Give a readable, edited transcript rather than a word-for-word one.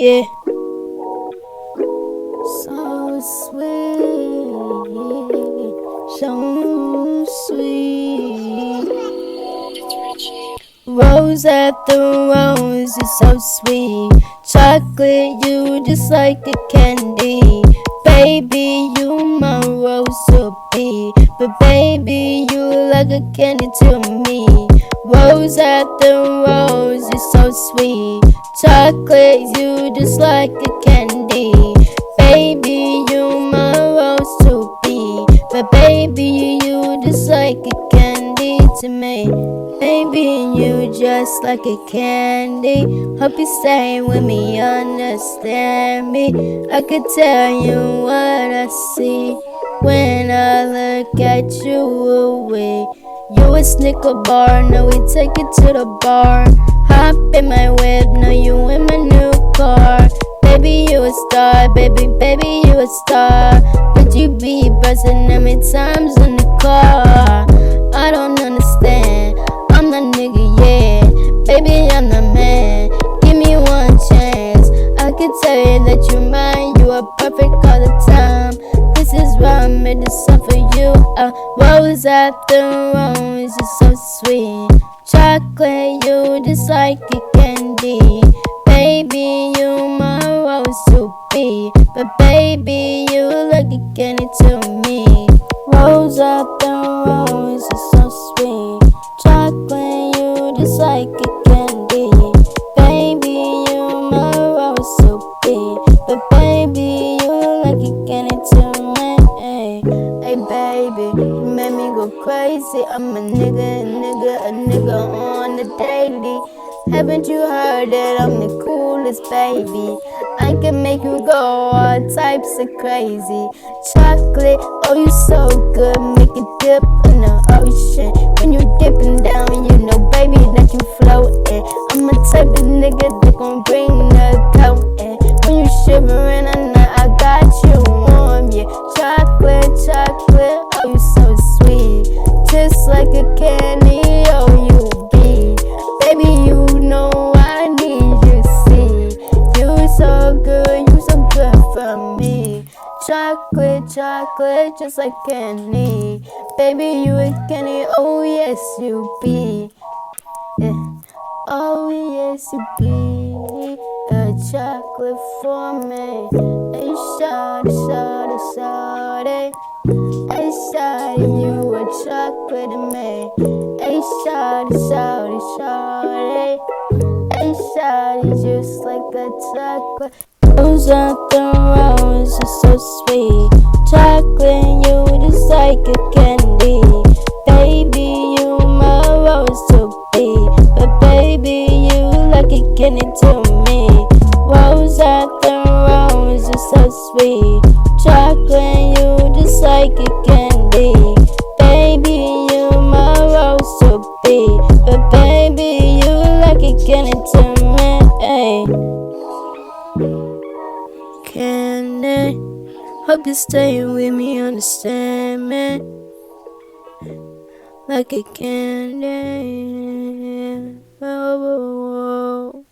Yeah. So sweet, so sweet. Rose after rose is so sweet. Chocolate, you just like a candy. Baby, you my rose to be. But baby, you like a candy to me. Rose after rose is so sweet. Chocolate, you just like a candy. Baby, you my rose to be. But baby, you just like a candy to me. Baby, you just like a candy. Hope you stay with me, understand me. I could tell you what I see when I look at you away. You a Snicker bar, now we take it to the bar. Hop in my whip, now you in my new car. Baby, you a star, baby, baby, you a star. But you be buzzing every times in the car. I don't understand, I'm the nigga, yeah. Baby, I'm the man, give me one chance. I can tell you that you're mine, you are perfect all the time. This is why I made this song for you. Rose after rose, you're so sweet. Chocolate, you just like a candy. Baby, you my rose to be. But baby, you like a candy to me. Rose after rose, you're so sweet. Chocolate, you just like a candy. Baby, you my rose to be. But baby, you like a candy to me. Hey baby, you made me go crazy. I'm a nigga on the daily. Haven't you heard that I'm the coolest, baby? I can make you go all types of crazy. Chocolate, oh you so good, make it dip in the ocean. When you dipping down, you know, baby, that you floating. I'm the type of nigga that gon' bring the coat in. When you shivering at night, I got you warm, yeah. Chocolate, chocolate, oh you so sweet, just like a candy, oh you be. Baby, you know I need you, see. You so good for me. Chocolate, chocolate, just like candy. Baby, you a candy, oh yes you be. Yeah. Oh yes you be. A chocolate for me. Hey shawty, shawty, shawty. Hey shawty, you a chocolate to me. Hey shawty, shawty, shawty. Hey shawty, just like a chocolate. Rose after rose, you're so sweet. Chocolate, you just like a candy. Baby, you my rose to be. But baby, you like a candy to me. Rose after rose, you're so sweet. Chocolate, you just like a candy. Baby, you my rose to be. But baby, you like a candy to me. Candy, hope you stay with me, understand me. Like a candy. Oh, oh, oh.